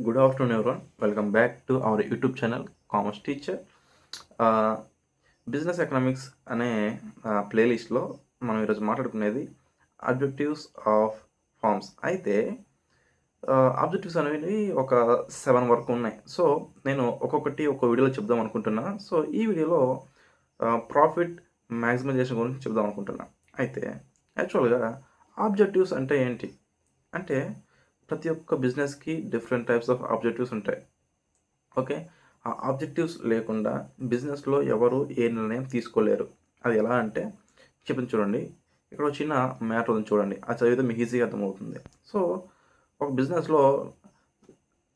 Good afternoon, everyone. Welcome back to our YouTube channel, Commerce Teacher. Business economics అనే ప్లేలిస్ట్లో మనం ఈరోజు మాట్లాడుకునేది అబ్జెక్టివ్స్ ఆఫ్ ఫార్మ్స్. అయితే ఆబ్జెక్టివ్స్ అనేవి ఒక 7 వరకు ఉన్నాయి. సో నేను ఒక్కొక్కటి వీడియోలో చెప్దాం అనుకుంటున్నా. సో ఈ వీడియోలో ప్రాఫిట్ మ్యాక్సిమైజేషన్ గురించి చెప్దాం అనుకుంటున్నా. అయితే యాక్చువల్గా ఆబ్జెక్టివ్స్ అంటే ఏంటి అంటే ప్రతి ఒక్క బిజినెస్కి డిఫరెంట్ టైప్స్ ఆఫ్ ఆబ్జెక్టివ్స్ ఉంటాయి. ఓకే. ఆ ఆబ్జెక్టివ్స్ లేకుండా బిజినెస్‌లో ఎవరు ఏ నిర్ణయం తీసుకోలేరు. అది ఎలా అంటే చెప్తాను చూడండి. ఇక్కడ ఒక చిన్న మ్యాటర్ ఉంది చూడండి. అది చదివితే మీకు ఈజీగా అర్థమవుతుంది. సో, ఒక బిజినెస్‌లో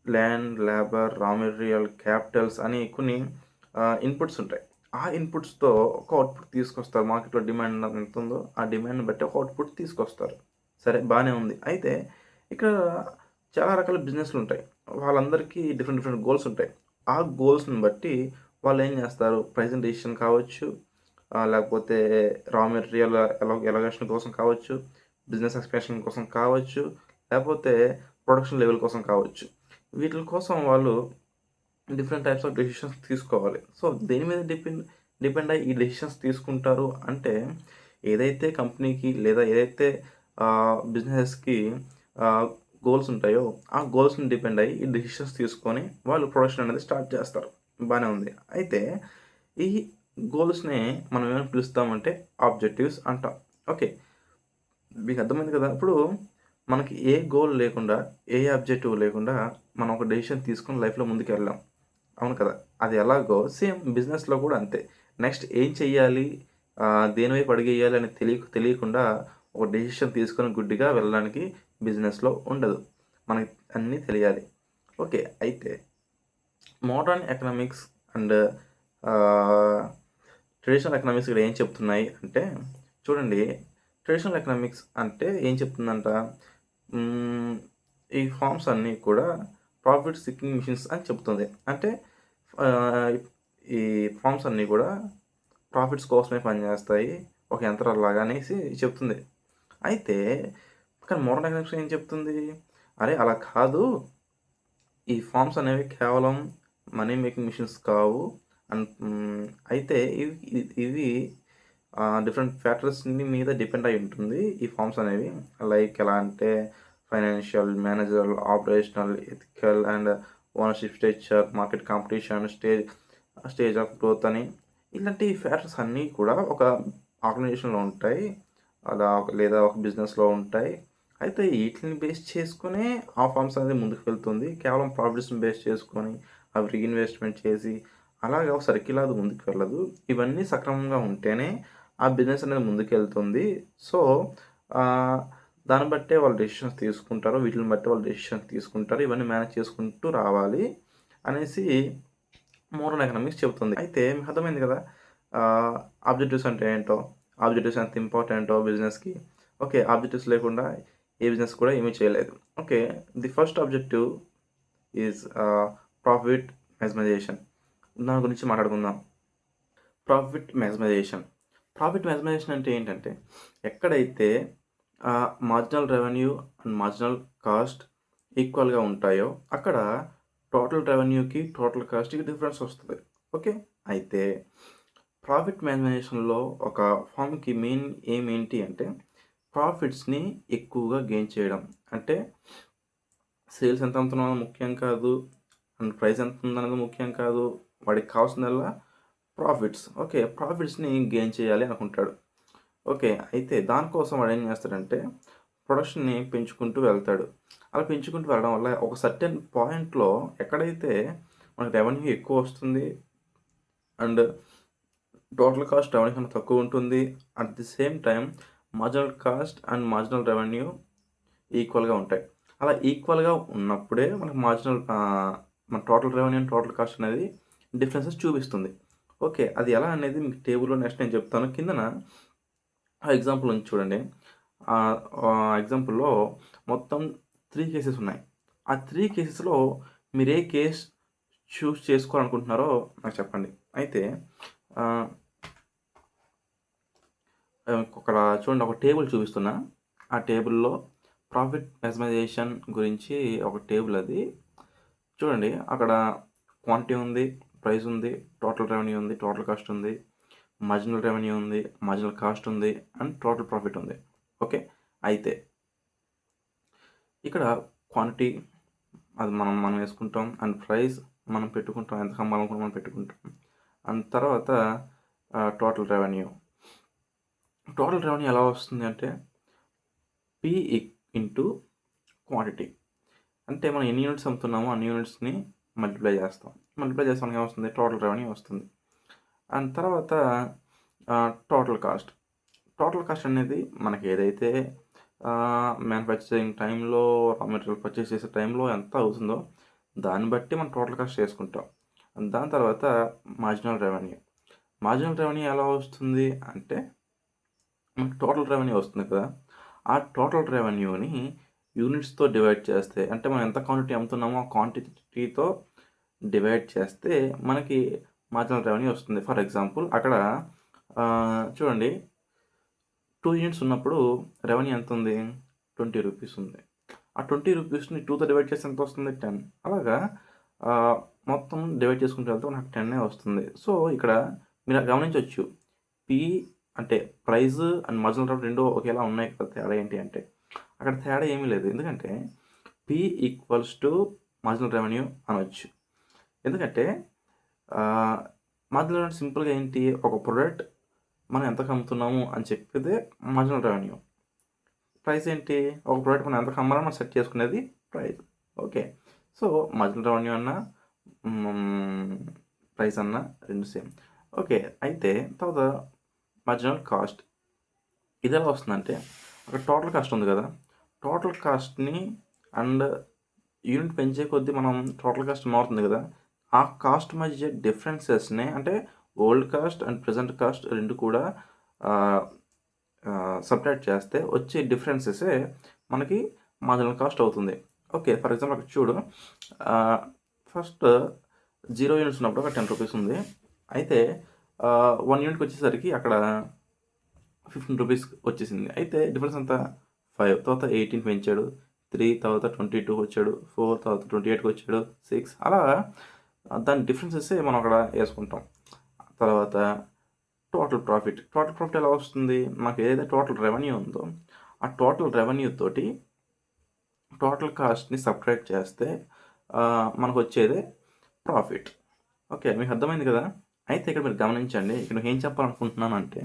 land, labour, raw material, Capitals అని కొన్ని ఇన్‌పుట్స్ ఉంటాయి. ఆ ఇన్‌పుట్స్‌తో ఒక అవుట్‌పుట్ తీసుకొస్తారు. మార్కెట్‌లో డిమాండ్ ఎంత ఉందో ఆ డిమాండ్‌ని బట్టి ఒక అవుట్‌పుట్ తీసుకొస్తారు. సరే బానే ఉంది. అయితే ఇక్కడ చాలా రకాల బిజినెస్‌లుంటాయి. వాళ్ళందరికీ డిఫరెంట్ డిఫరెంట్ గోల్స్ ఉంటాయి. ఆ గోల్స్‌ని బట్టి వాళ్ళేం జేస్తారు, ప్రైసింగ్ డెసిషన్ కావచ్చు, లేకపోతే రా మెటీరియల్ ఎలగేషన్ కోసం కావచ్చు, బిజినెస్ ఎక్స్‌పాన్షన్ కోసం కావచ్చు, లేపోతే ప్రొడక్షన్ లెవెల్ కోసం కావచ్చు. వీటిల కోసం వాళ్ళు డిఫరెంట్ టైప్స్ ఆఫ్ డెసిషన్స్ తీసుకోవాలి. సో, దేని మీద డిపెండ్ డిపెండ్ అయ్యి ఈ డెసిషన్స్ తీసుకుంటారు అంటే, ఏదైతే కంపెనీకి లేదా ఏదైతే బిజినెస్‌కి ఆహ్, గోల్స్ ఉంటాయో, ఆ గోల్స్‌ని డిపెండ్ అయ్యి ఈ డెసిషన్స్ తీసుకొని వాళ్ళు ప్రొడక్షన్ అనేది స్టార్ట్ చేస్తారు. బానే ఉంది. అయితే ఈ గోల్స్‌నే మనం ఏమని పిలుస్తామంటే ఆబ్జెక్టివ్స్ అంటాం. ఓకే. మీకు అర్థమైంది కదా! ఇప్పుడు మనకి ఏ గోల్ లేకుండా, ఏ ఆబ్జెక్టివ్ లేకుండా మనం ఒక డెసిషన్ తీసుకొని లైఫ్‌లో ముందుకెళ్ళలేం. అవును కదా! అది ఎలాగో సేమ్ బిజినెస్‌లో కూడా అంతే. నెక్స్ట్ ఏం చెయ్యాలి? దేని వైపు అడుగేయాలి అని తెలియకుండా ఒక డెసిషన్ తీసుకొని గుడ్డిగా వెళ్ళడానికి బిజినెస్‌లో ఉండదు. మనకి అన్నీ తెలియాలి. ఓకే. అయితే మోడర్న్ ఎకనామిక్స్ అండ్ ఆహ్, ట్రెడిషనల్ ఎకనామిక్స్ ఇక్కడ ఏం చెప్తున్నాయి అంటే, చూడండి, ట్రెడిషనల్ ఎకనామిక్స్ అంటే ఏం చెప్తుందంట, హ్మ్, ఈ ఫార్మ్స్ అన్నీ కూడా ప్రాఫిట్ సీకింగ్ మిషన్స్ అని చెప్తుంది. అంటే ఆహ్, ఈ ఫార్మ్స్ అన్నీ కూడా ప్రాఫిట్స్ కోసమే పనిచేస్తాయి. ఒక యంత్రాల్లాగా అనేసి చెప్తుంది. అయితే కానీ మోడర్న్ ఎకనామిక్స్ ఏం చెప్తుంది? అరే! అలా కాదు. ఈ ఫార్మ్స్ అనేవి కేవలం మనీ మేకింగ్ మిషన్స్ కావు. అయితే ఇవి డిఫరెంట్ ఫ్యాక్టర్స్‌ని మీద డిపెండ్ అయ్యి ఉంటుంది. ఈ ఫార్మ్స్ అనేవి. లైక్ ఎలా అంటే financial, managerial, operational, ethical and ownership structure, market competition, stage of growth అని ఇలాంటి ఫ్యాక్టర్స్ అన్నీ కూడా ఒక ఆర్గనైజేషన్‌లో ఉంటాయి. లేదా ఒక బిజినెస్‌లో ఉంటాయి. అయితే ఈటిలిని బేస్ చేసుకొనే ఆ ఫర్మ్స్ అనేది ముందుకు వెళ్తుంది. కేవలం ప్రాఫిట్స్‌ని బేస్ చేసుకొని అవి రీఇన్వెస్ట్‌మెంట్ చేసి అలాగా ఒక సర్కిల్ అది ముందుకు వెళ్ళదు. ఇవన్నీ సక్రమంగా ఉంటేనే ఆ బిజినెస్ అనేది ముందుకెళ్తుంది. సో, ఆహ్, దాన్ని బట్టే వాళ్ళు డెసిషన్స్ తీసుకుంటారు. వీటిలిని బట్టి వాళ్ళు డెసిషన్స్ తీసుకుంటారు. ఇవన్నీ మేనేజ్ చేసుకుంటూ రావాలి అనేసి మోడర్న్ ఎకనామిక్స్ చెబుతుంది. అయితే మీకు అర్థమైంది కదా! ఆహ్, ఆబ్జెక్టివ్స్ అంటే ఏంటో, ఆబ్జెక్టివ్స్ ఎంత ఇంపార్టెంటో బిజినెస్‌కి. ఓకే. ఆబ్జెక్టివ్స్ లేకుండా ఏ బిజినెస్ కూడా ఏమీ చేయలేదు. Okay. The first objective is profit maximization. దాని గురించి మాట్లాడుకుందాం. ప్రాఫిట్ మాక్సిమైజేషన్. ప్రాఫిట్ మాక్సిమైజేషన్ అంటే ఏంటంటే, ఎక్కడైతే marginal revenue and marginal cost ఈక్వల్‌గా ఉంటాయో, అక్కడ టోటల్ రెవెన్యూకి, టోటల్ కాస్ట్‌కి డిఫరెన్స్ వస్తది. ఓకే. అయితే ప్రాఫిట్ మాక్సిమైజేషన్‌లో ఒక ఫర్మ్‌కి మెయిన్ ఎయిమ్ ఏంటి అంటే, ప్రాఫిట్స్‌ని ఎక్కువగా గెయిన్ చేయడం. అంటే సేల్స్ ఎంత అమ్ముతున్నామో ముఖ్యం కాదు. అండ్ ప్రైస్ ఎంత ఉందన్నది ముఖ్యం కాదు. వాడికి కావాల్సిందల్లా ప్రాఫిట్స్. ఓకే. ప్రాఫిట్స్‌ని గెయిన్ చేయాలి అనుకుంటాడు. ఓకే. అయితే దానికోసం వాడేం చేస్తాడంటే, ప్రొడక్షన్‌ని పెంచుకుంటూ వెళ్తాడు. అలా పెంచుకుంటూ వెళ్ళడం వల్ల ఒక సర్టెన్ పాయింట్‌లో ఎక్కడైతే మనకు రెవెన్యూ ఎక్కువొస్తుంది అండ్ టోటల్ కాస్ట్ రెవెన్యూ కన్నా తక్కువుంటుంది. At the same time marginal cost and marginal revenue ఈక్వల్‌గా ఉంటాయి. అలా ఈక్వల్‌గా ఉన్నప్పుడే మనకు మన total revenue and total cost అనేది డిఫరెన్సెస్ చూపిస్తుంది. ఓకే. అది ఎలా అనేది మీకు టేబుల్‌లో నెక్స్ట్ నేను చెప్తాను. కిందన ఆ ఎగ్జాంపుల్ ఉంది చూడండి. ఎగ్జాంపుల్‌లో మొత్తం 3 కేసెస్ ఉన్నాయి. ఆ 3 కేసెస్‌లో మీరు ఏ కేస్ చూజ్ చేసుకోవాలనుకుంటున్నారో నాకు చెప్పండి. అయితే ఆహ్, ఇక్కడ చూడండి, ఒక టేబుల్ చూపిస్తున్నా. ఆ టేబుల్‌లో ప్రాఫిట్ మాక్సిమైజేషన్ గురించి ఒక టేబుల్ అది. చూడండి అక్కడ క్వాంటిటీ ఉంది, ప్రైస్ ఉంది, టోటల్ రెవెన్యూ ఉంది, టోటల్ కాస్ట్ ఉంది, మార్జినల్ రెవెన్యూ ఉంది, మార్జినల్ కాస్ట్ ఉంది అండ్ టోటల్ ప్రాఫిట్ ఉంది. ఓకే. అయితే ఇక్కడ క్వాంటిటీ అది మనం వేసుకుంటాం అండ్ ప్రైస్ మనం పెట్టుకుంటాం, ఎంత అమ్మాలనుకుంటే మనం పెట్టుకుంటాం. అండ్ తర్వాత టోటల్ రెవెన్యూ ఎలా వస్తుంది అంటే P ఇంటూ క్వాంటిటీ. అంటే మనం ఎన్ని యూనిట్స్ అమ్ముతున్నామో అన్ని యూనిట్స్ని మల్టిప్లై చేస్తాం. మల్టిప్లై చేస్తే మనకి ఏమొస్తుంది, టోటల్ రెవెన్యూ వస్తుంది. అండ్ తర్వాత టోటల్ కాస్ట్ అనేది మనకి ఏదైతే మ్యానుఫ్యాక్చరింగ్ టైంలో రా మెటీరియల్ పర్చేస్ చేసే టైంలో ఎంత అవుతుందో దాన్ని బట్టి మనం టోటల్ కాస్ట్ చేసుకుంటాం. దాని తర్వాత మార్జినల్ రెవెన్యూ ఎలా వస్తుంది అంటే మనకి టోటల్ రెవెన్యూ వస్తుంది కదా, ఆ టోటల్ రెవెన్యూని యూనిట్స్తో డివైడ్ చేస్తే, అంటే మనం ఎంత క్వాంటిటీ అమ్ముతున్నామో ఆ క్వాంటిటీతో డివైడ్ చేస్తే మనకి మార్జినల్ రెవెన్యూ వస్తుంది. ఫర్ ఎగ్జాంపుల్ అక్కడ చూడండి 2 యూనిట్స్ ఉన్నప్పుడు రెవెన్యూ ఎంత ఉంది, 20 రూపీస్ ఉంది. ఆ 20 రూపీస్ని 2తో డివైడ్ చేస్తే ఎంత వస్తుంది, 10. అలాగా మొత్తం డివైడ్ చేసుకుంటూ వెళ్తే మనకు 10 వస్తుంది. సో ఇక్కడ మీరు గమనించవచ్చు, పి అంటే ప్రైస్ అండ్ మార్జినల్ రెవెన్యూ రెండు ఒకేలా ఉన్నాయి కదా. తేడా ఏంటి అంటే అక్కడ తేడా ఏమీ లేదు. ఎందుకంటే P equals to marginal revenue అనవచ్చు. ఎందుకంటే మార్జినల్ రెవెన్యూ సింపుల్గా ఏంటి, ఒక ప్రోడక్ట్ మనం ఎంతకు అమ్ముతున్నాము అని చెప్పేదే మార్జినల్ రెవెన్యూ. ప్రైస్ ఏంటి, ఒక ప్రోడక్ట్ మనం ఎంతకు అమ్మాలని మనం సెట్ చేసుకునేది price. Okay. So marginal revenue అన్నా ప్రైస్ అన్నా రెండు సేమ్. ఓకే. అయితే తర్వాత మార్జినల్ కాస్ట్ ఇది ఎలా వస్తుందంటే అక్కడ టోటల్ కాస్ట్ ఉంది కదా, టోటల్ కాస్ట్ని అండ్ యూనిట్ పెంచే కొద్దీ మనం టోటల్ కాస్ట్ మారుతుంది కదా, ఆ కాస్ట్ మధ్య డిఫరెన్సెస్ని అంటే old cost and present cost రెండు కూడా సపరేట్ చేస్తే వచ్చే డిఫరెన్సెసే మనకి మార్జినల్ కాస్ట్ అవుతుంది. ఓకే. ఫర్ ఎగ్జాంపుల్ అక్కడ చూడు, ఫస్ట్ 0 యూనిట్స్ ఉన్నప్పుడు ఒక 10 రూపీస్ ఉంది. అయితే 1 యూనిట్కి వచ్చేసరికి అక్కడ 15 రూపీస్ వచ్చేసింది. అయితే డిఫరెన్స్ అంతా 5, తర్వాత 18 పెంచాడు, 3 తర్వాత 22 వచ్చాడు, 4 తర్వాత 28కి వచ్చాడు, 6 అలా దాని డిఫరెన్సెస్ మనం అక్కడ వేసుకుంటాం. తర్వాత టోటల్ ప్రాఫిట్ ఎలా వస్తుంది, మాకు ఏదైతే టోటల్ రెవెన్యూ ఉందో ఆ టోటల్ రెవెన్యూ తోటి టోటల్ కాస్ట్ని సపరేట్ చేస్తే మనకు వచ్చేదే ప్రాఫిట్. ఓకే. మీకు అర్థమైంది కదా. అయితే ఇక్కడ మీరు గమనించండి, ఇక్కడ ఏం చెప్పాలనుకుంటున్నాను అంటే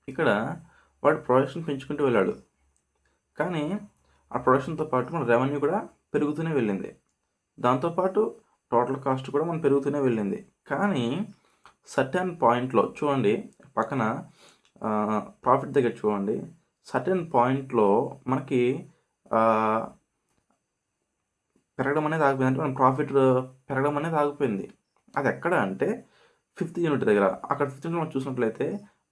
ఇక్కడ వాడు ప్రొడక్షన్ పెంచుకుంటూ వెళ్ళాడు, కానీ ఆ ప్రొడక్షన్తో పాటు మన రెవెన్యూ కూడా పెరుగుతూనే వెళ్ళింది, దాంతోపాటు టోటల్ కాస్ట్ కూడా మనం పెరుగుతూనే వెళ్ళింది. కానీ సర్టెన్ పాయింట్లో చూడండి, పక్కన ప్రాఫిట్ దగ్గర చూడండి, సర్టెన్ పాయింట్లో మనకి పెరగడం అనేది ఆగిపోయింది. అంటే మన ప్రాఫిట్ పెరగడం అనేది ఆగిపోయింది. అది ఎక్కడ అంటే 5th యూనిట్ దగ్గర. అక్కడ 5th యూనిట్ మనం చూసినట్లయితే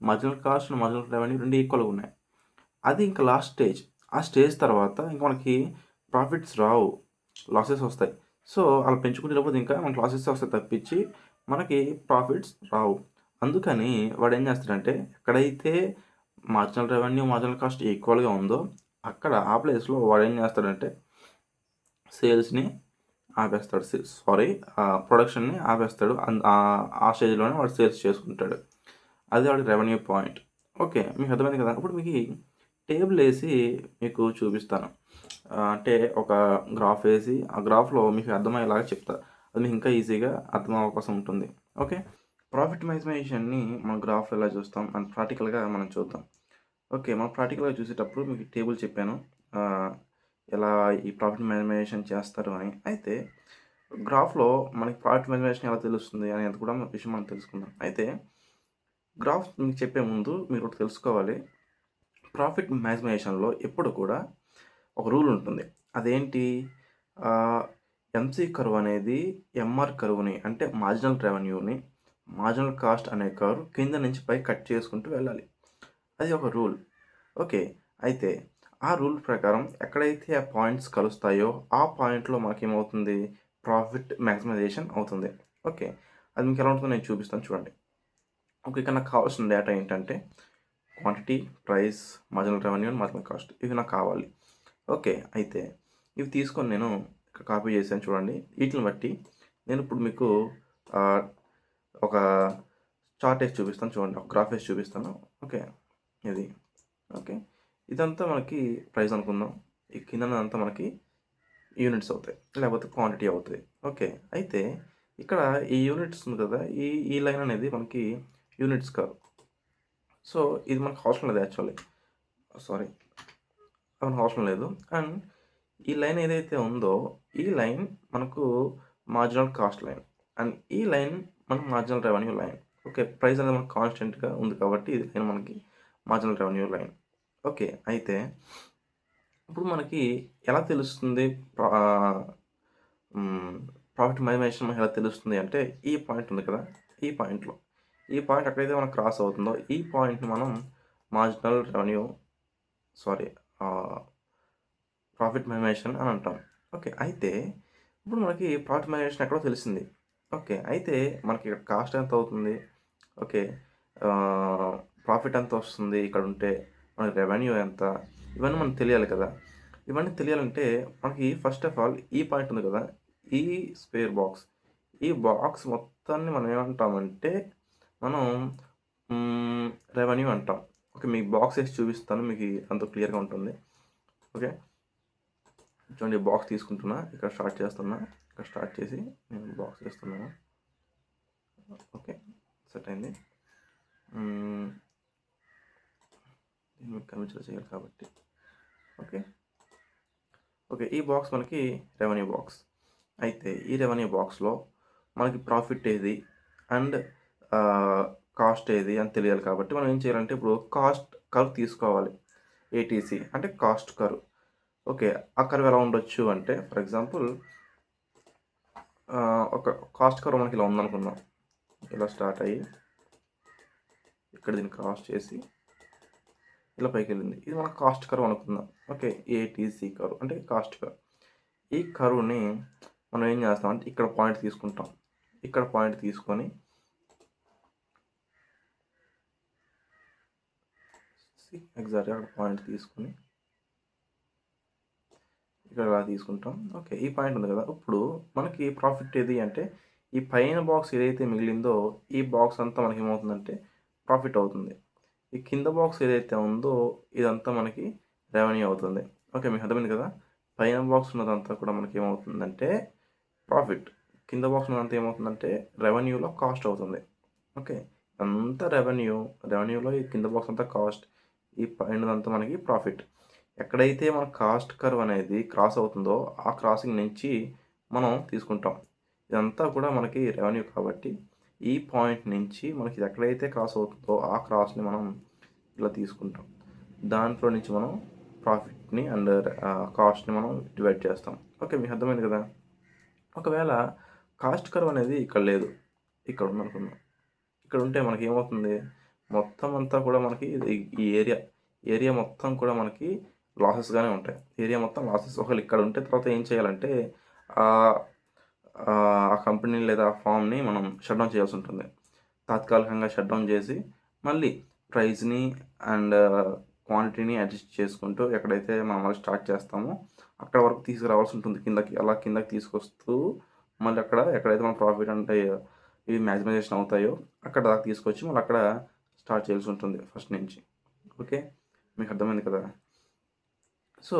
marginal cost and marginal revenue రెండు ఈక్వల్గా ఉన్నాయి. అది ఇంకా లాస్ట్ స్టేజ్. ఆ స్టేజ్ తర్వాత ఇంకా మనకి ప్రాఫిట్స్ రావు, లాసెస్ వస్తాయి. సో అలా పెంచుకునేటప్పుడు ఇంకా మనకి లాసెస్ వస్తాయి తప్పించి మనకి ప్రాఫిట్స్ రావు. అందుకని వాడు ఏం చేస్తాడంటే ఎక్కడైతే మార్జినల్ రెవెన్యూ మార్జినల్ కాస్ట్ ఈక్వల్గా ఉందో అక్కడ ఆ ప్లేస్లో వాడు ఏం చేస్తాడంటే సేల్స్ని ఆపేస్తాడు, ప్రొడక్షన్ని ఆపేస్తాడు. ఆ స్టేజ్లోనే వాడు సేల్స్ చేసుకుంటాడు. అది వాడి రెవెన్యూ పాయింట్. ఓకే. మీకు అర్థమైంది కదా. ఇప్పుడు మీకు టేబుల్ వేసి మీకు చూపిస్తాను, అంటే ఒక గ్రాఫ్ వేసి ఆ గ్రాఫ్లో మీకు అర్థమయ్యేలాగా చెప్తా, అది మీకు ఇంకా ఈజీగా అర్థం అవకాశం ఉంటుంది. ఓకే. ప్రాఫిట్ మ్యాక్సిమైజేషన్ని మనం గ్రాఫ్లో ఎలా చూస్తాం అండ్ ప్రాక్టికల్గా మనం చూద్దాం. ఓకే. మనం ప్రాక్టికల్గా చూసేటప్పుడు మీకు టేబుల్ చెప్పాను ఎలా ఈ ప్రాఫిట్ మ్యాక్సిమైజేషన్ చేస్తారు అని. అయితే గ్రాఫ్లో మనకి ప్రాఫిట్ మ్యాక్సిమైజేషన్ ఎలా తెలుస్తుంది అనేది కూడా విషయం మనం తెలుసుకుందాం. అయితే గ్రాఫ్ మీకు చెప్పే ముందు మీరు ఒకటి తెలుసుకోవాలి, ప్రాఫిట్ మ్యాక్సిమైజేషన్లో ఎప్పుడు కూడా ఒక రూల్ ఉంటుంది. అదేంటి, ఎంసీ కర్వ్ అనేది ఎంఆర్ కర్వ్ని అంటే మార్జినల్ రెవెన్యూని మార్జినల్ కాస్ట్ అనే కర్వ్ కింద నుంచి పై కట్ చేసుకుంటూ వెళ్ళాలి. అది ఒక రూల్. ఓకే. అయితే ఆ రూల్ ప్రకారం ఎక్కడైతే ఆ పాయింట్స్ కలుస్తాయో ఆ పాయింట్లో మనకేమవుతుంది, ప్రాఫిట్ మ్యాక్సిమైజేషన్ అవుతుంది. ఓకే. అది మీకు ఎలా ఉంటుందో నేను చూపిస్తాను చూడండి. ఓకే. ఇక్కడ నాకు కావాల్సిన డేటా ఏంటంటే quantity, price, marginal revenue, marginal cost, ఇవి నాకు కావాలి. ఓకే. అయితే ఇవి తీసుకొని నేను ఇక్కడ కాపీ చేశాను చూడండి. వీటిని బట్టి నేను ఇప్పుడు మీకు ఒక చార్ట్ వేసి చూపిస్తాను చూడండి. ఒక గ్రాఫ్ వేసి చూపిస్తాను. ఓకే, ఇది ఓకే. ఇదంతా మనకి ప్రైస్ అనుకుందాం. ఈ కిందనంతా మనకి యూనిట్స్ అవుతాయి, లేకపోతే క్వాంటిటీ అవుతాయి. ఓకే, అయితే ఇక్కడ ఈ యూనిట్స్ ఉంది కదా, ఈ లైన్ అనేది మనకి యూనిట్స్ కాదు. సో ఇది మనకు అవసరం లేదు యాక్చువల్లీ. సారీ, మనకు అవసరం లేదు. అండ్ ఈ లైన్ ఏదైతే ఉందో ఈ లైన్ మనకు మార్జినల్ కాస్ట్ లైన్, అండ్ ఈ లైన్ మనకు marginal revenue line. Okay, price అనేది మనకు కాన్స్టెంట్గా ఉంది కాబట్టి ఇది లైన్ మనకి మార్జినల్ రెవెన్యూ లైన్. ఓకే, అయితే ఇప్పుడు మనకి ఎలా తెలుస్తుంది ప్రాఫిట్ మైమేషన్ మనకి ఎలా తెలుస్తుంది అంటే, ఈ పాయింట్ ఉంది కదా, ఈ పాయింట్లో, ఈ పాయింట్ ఎక్కడైతే మనకు క్రాస్ అవుతుందో ఈ పాయింట్ని మనం మార్జినల్ రెవెన్యూ ప్రాఫిట్ మైమేషన్ అని అంటాం. ఓకే, అయితే ఇప్పుడు మనకి ప్రాఫిట్ మైమేషన్ ఎక్కడో తెలిసింది. ఓకే, అయితే మనకి ఇక్కడ కాస్ట్ ఎంత అవుతుంది, ఓకే, ప్రాఫిట్ ఎంత వస్తుంది ఇక్కడ ఉంటే, మనకి రెవెన్యూ ఎంత, ఇవన్నీ మనకు తెలియాలి కదా. ఇవన్నీ తెలియాలంటే మనకి ఫస్ట్ ఆఫ్ ఆల్ ఈ పాయింట్ ఉంది కదా, ఈ స్క్వేర్ బాక్స్, ఈ బాక్స్ మొత్తాన్ని మనం ఏమంటామంటే మనం రెవెన్యూ అంటాం. ఓకే, మీకు బాక్స్ వేసి చూపిస్తాను, మీకు అంత క్లియర్గా ఉంటుంది. ఓకే, చూడండి, బాక్స్ తీసుకుంటున్నా, ఇక్కడ స్టార్ట్ చేస్తున్నా, ఇక్కడ స్టార్ట్ చేసి నేను బాక్స్ వేస్తున్నాను. ఓకే, సెట్ అయింది. దీన్ని కమిషన్ చేయాలి కాబట్టి ఓకే. ఓకే, ఈ బాక్స్ మనకి రెవెన్యూ బాక్స్. అయితే ఈ రెవెన్యూ బాక్స్లో మనకి ప్రాఫిట్ ఏది అండ్ కాస్ట్ ఏది అని తెలియాలి కాబట్టి మనం ఏం చేయాలంటే ఇప్పుడు కాస్ట్ కర్వ్ తీసుకోవాలి. ఏటీసీ అంటే కాస్ట్ కర్వ్. ఓకే, ఆ కర్వ్ ఎలా ఉండొచ్చు అంటే ఫర్ ఎగ్జాంపుల్ ఒక కాస్ట్ కర్వ్ మనకి ఇలా ఉందనుకుందాం. ఇలా స్టార్ట్ అయ్యి ఇక్కడ దీన్ని క్రాస్ చేసి ఇలా పైకి వెళ్ళింది. ఇది మన కాస్ట్ కర్వ్ అనుకుందాం. ఓకే, ఏటీసీ కర్వ్ అంటే కాస్ట్ కర్వ్. ఈ కర్వ్ని మనం ఏం చేస్తామంటే ఇక్కడ పాయింట్ తీసుకుంటాం. ఇక్కడ పాయింట్ తీసుకొని ఎగ్జాక్ట్గా అక్కడ పాయింట్ తీసుకొని ఇక్కడ అలా తీసుకుంటాం. ఓకే, ఈ పాయింట్ ఉంది కదా, ఇప్పుడు మనకి ప్రాఫిట్ ఏది అంటే ఈ పైన బాక్స్ ఏదైతే మిగిలిందో ఈ బాక్స్ అంతా మనకి ఏమవుతుందంటే ప్రాఫిట్ అవుతుంది. ఈ కింద బాక్స్ ఏదైతే ఉందో ఇదంతా మనకి రెవెన్యూ అవుతుంది. ఓకే, మీకు అర్థమైంది కదా. పైన బాక్స్ ఉన్నదంతా కూడా మనకి ఏమవుతుందంటే ప్రాఫిట్, కింద బాక్స్ ఉన్నదంతా ఏమవుతుందంటే రెవెన్యూలో కాస్ట్ అవుతుంది. ఓకే, అంతా రెవెన్యూలో ఈ కింద బాక్స్ అంతా కాస్ట్, ఈ పైనదంతా మనకి ప్రాఫిట్. ఎక్కడైతే మన కాస్ట్ కర్వ్ అనేది క్రాస్ అవుతుందో ఆ క్రాసింగ్ నుంచి మనం తీసుకుంటాం. ఇదంతా కూడా మనకి రెవెన్యూ కాబట్టి ఈ పాయింట్ నుంచి మనకి ఎక్కడైతే క్రాస్ అవుతుందో ఆ క్రాస్ని మనం ఇలా తీసుకుంటాం. దాంట్లో నుంచి మనం ప్రాఫిట్ని అండ్ కాస్ట్ని మనం డివైడ్ చేస్తాం. ఓకే, మీకు అర్థమైంది కదా. ఒకవేళ కాస్ట్ కర్వ్ అనేది ఇక్కడ లేదు, ఇక్కడ ఉందనుకుందాం. ఇక్కడ ఉంటే మనకి ఏమవుతుంది, మొత్తం అంతా కూడా మనకి ఈ ఏరియా మొత్తం కూడా మనకి లాసెస్గానే ఉంటాయి. ఏరియా మొత్తం లాసెస్. ఒకవేళ ఇక్కడ ఉంటే తర్వాత ఏం చేయాలంటే ఆ కంపెనీ లేదా ఆ ఫామ్ని మనం షట్ డౌన్ చేయాల్సి ఉంటుంది. తాత్కాలికంగా షట్ డౌన్ చేసి మళ్ళీ ప్రైస్ని అండ్ క్వాంటిటీని అడ్జస్ట్ చేసుకుంటూ ఎక్కడైతే మనం మళ్ళీ స్టార్ట్ చేస్తామో అక్కడ వరకు తీసుకురావాల్సి ఉంటుంది కిందకి. అలా కిందకి తీసుకొస్తూ మళ్ళీ ఎక్కడైతే మన ప్రాఫిట్ అంటే ఇవి మ్యాక్సిమైజేషన్ అవుతాయో అక్కడ దాకా తీసుకొచ్చి మళ్ళీ అక్కడ స్టార్ట్ చేయాల్సి ఉంటుంది ఫస్ట్ నుంచి. ఓకే, మీకు అర్థమైంది కదా. సో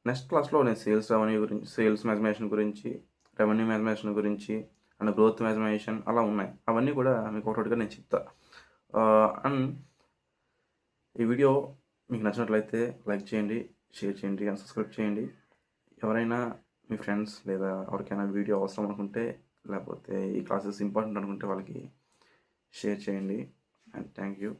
నెక్స్ట్ క్లాస్లో నేను సేల్స్ రెవెన్యూ గురించి, సేల్స్ మ్యాక్సిమైజేషన్ గురించి, రెవెన్యూ మ్యాక్సిమైజేషన్ గురించి అండ్ గ్రోత్ మ్యాక్సిమైజేషన్ అలా ఉన్నాయి. అవన్నీ కూడా మీకు ఒకటిగా నేను చెప్తా. అండ్ ఈ వీడియో మీకు నచ్చినట్లయితే లైక్ చేయండి, షేర్ చేయండి అండ్ సబ్స్క్రైబ్ చేయండి. ఎవరైనా మీ ఫ్రెండ్స్ లేదా ఎవరికైనా వీడియో అవసరం అనుకుంటే లేకపోతే ఈ క్లాసెస్ ఇంపార్టెంట్ అనుకుంటే వాళ్ళకి షేర్ చేయండి. And thank you.